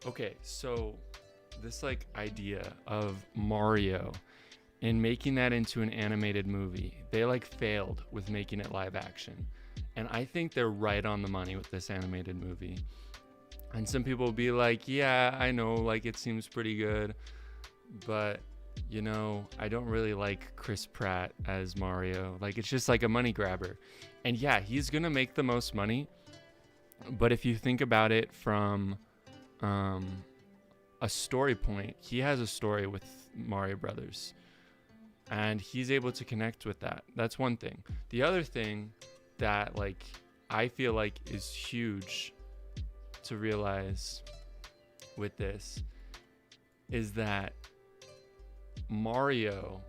Okay, so this like idea of Mario and making that into an animated movie, they like failed with making it live action. And I think they're right on the money with this animated movie. And some people will be like, yeah, I know, like it seems pretty good, but I don't really like Chris Pratt as Mario. Like it's just like a money grabber. And yeah, he's gonna make the most money, but if you think about it from um, a story point, he has a story with Mario Brothers, and he's able to connect with that. That's one thing. The other thing that like I feel like is huge to realize with this is that Mario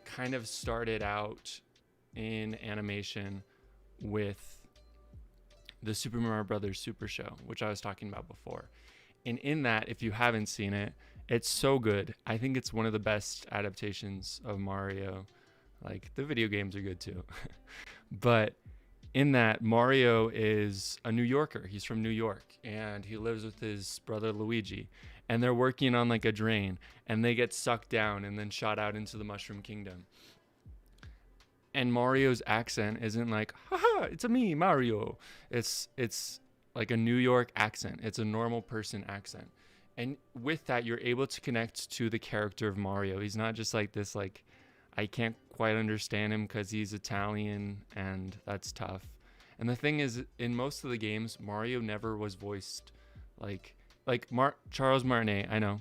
kind of started out in animation with the Super Mario Brothers Super Show, which I was talking about before. And in that, if you haven't seen it, it's so good. I think it's one of the best adaptations of Mario. Like the video games are good too. But in that, Mario is a New Yorker. He's from New York and he lives with his brother Luigi. And they're working on like a drain and they get sucked down and then shot out into the Mushroom Kingdom. And Mario's accent isn't like, haha, it's a me, Mario. It's like a New York accent. It's a normal person accent. And with that, you're able to connect to the character of Mario. He's not just like this, like, I can't quite understand him because he's Italian and that's tough. And the thing is, in most of the games, Mario never was voiced like Charles Martinet. I know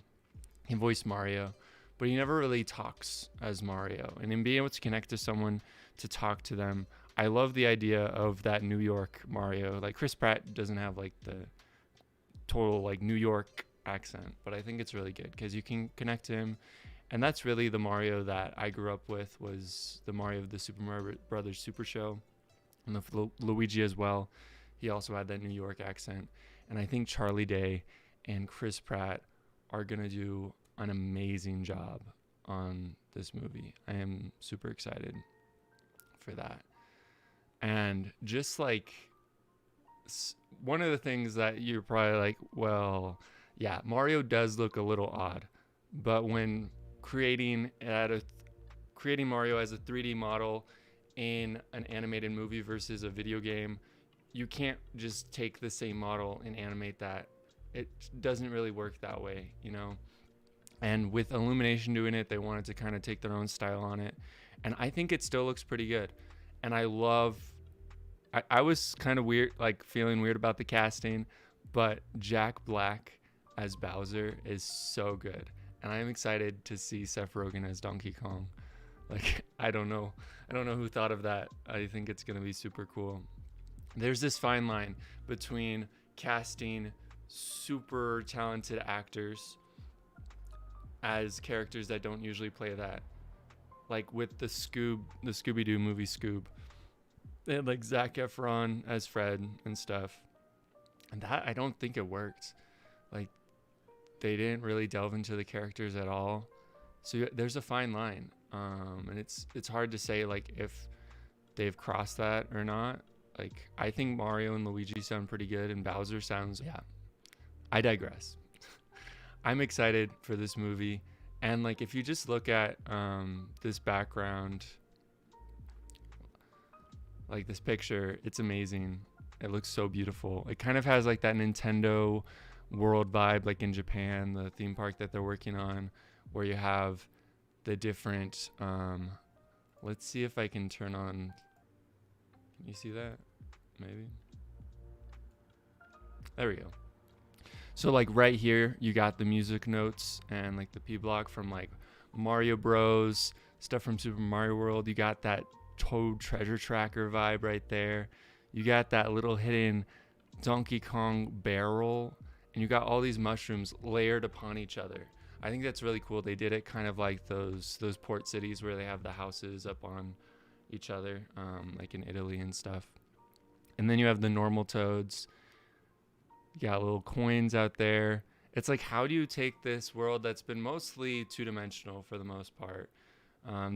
he voiced Mario, but he never really talks as Mario. And in being able to connect to someone, to talk to them, I love the idea of that New York Mario. Like Chris Pratt doesn't have like the total like New York accent, but I think it's really good because you can connect to him. And that's really the Mario that I grew up with, was the Mario of the Super Mario Brothers Super Show, and the Luigi as well. He also had that New York accent. And I think Charlie Day and Chris Pratt are gonna do an amazing job on this movie. I am super excited for that. And just like one of the things that you're probably like, well, yeah, Mario does look a little odd, but when creating Mario as a 3D model in an animated movie versus a video game, you can't just take the same model and animate that. It doesn't really work that way, And with Illumination doing it, they wanted to kind of take their own style on it. And I think it still looks pretty good. And I was kind of weird, like feeling weird about the casting, but Jack Black as Bowser is so good. And I'm excited to see Seth Rogen as Donkey Kong. Like, I don't know who thought of that. I think it's going to be super cool. There's this fine line between casting super talented actors as characters that don't usually play that. Like with the Scooby-Doo movie Scoob. They had like Zac Efron as Fred and stuff. And that, I don't think it worked. Like, they didn't really delve into the characters at all. So there's a fine line. And it's hard to say like if they've crossed that or not. Like, I think Mario and Luigi sound pretty good, and Bowser sounds, yeah. I digress. I'm excited for this movie. And like, if you just look at this background, like this picture, it's amazing. It looks so beautiful. It kind of has like that Nintendo World vibe, like in Japan, the theme park that they're working on, where you have the different, let's see if I can turn on, can you see that? Maybe. There we go. So like right here, you got the music notes and like the P block from like Mario Bros, stuff from Super Mario World. You got that Toad Treasure Tracker vibe right there. You got that little hidden Donkey Kong barrel, and you got all these mushrooms layered upon each other. I think that's really cool. They did it kind of like those port cities where they have the houses up on each other, like in Italy and stuff. And then you have the normal toads. You got little coins out there. It's like, how do you take this world that's been mostly two-dimensional for the most part?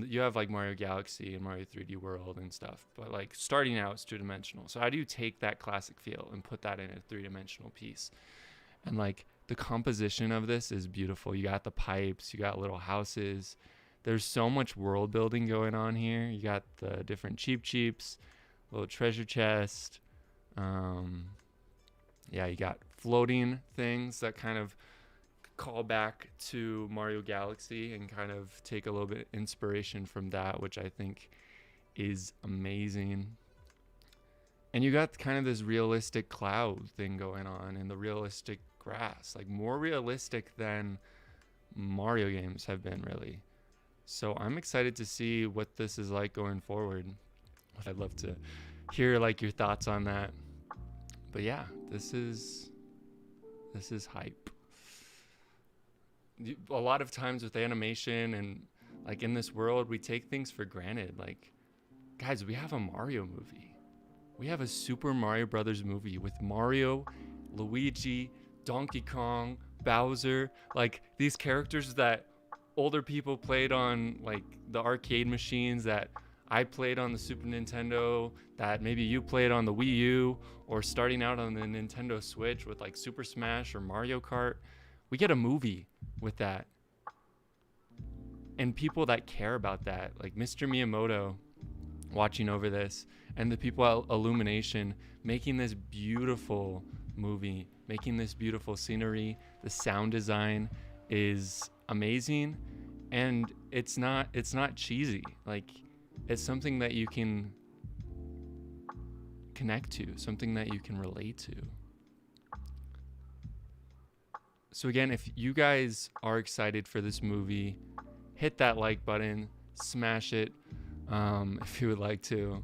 You have like Mario Galaxy and Mario 3D World and stuff, but like starting out it's two-dimensional. So how do you take that classic feel and put that in a three-dimensional piece? And like the composition of this is beautiful. You got the pipes, you got little houses. There's so much world building going on here. You got the different cheeps, little treasure chest. Yeah, you got floating things that kind of call back to Mario Galaxy and kind of take a little bit inspiration from that, which I think is amazing. And you got kind of this realistic cloud thing going on and the realistic grass, like more realistic than Mario games have been, really. So I'm excited to see what this is like going forward. I'd love to hear like your thoughts on that. But yeah, this is hype. A lot of times with animation and like in this world, we take things for granted. Like, guys, we have a Mario movie. We have a Super Mario Brothers movie with Mario, Luigi, Donkey Kong, Bowser, like these characters that older people played on like the arcade machines, that I played on the Super Nintendo, that maybe you played on the Wii U, or starting out on the Nintendo Switch with like Super Smash or Mario Kart. We get a movie with that. And people that care about that, like Mr. Miyamoto watching over this, and the people at Illumination making this beautiful movie, making this beautiful scenery. The sound design is amazing, and it's not cheesy. Like, it's something that you can connect to, something that you can relate to. So again, if you guys are excited for this movie, hit that like button, smash it if you would like to.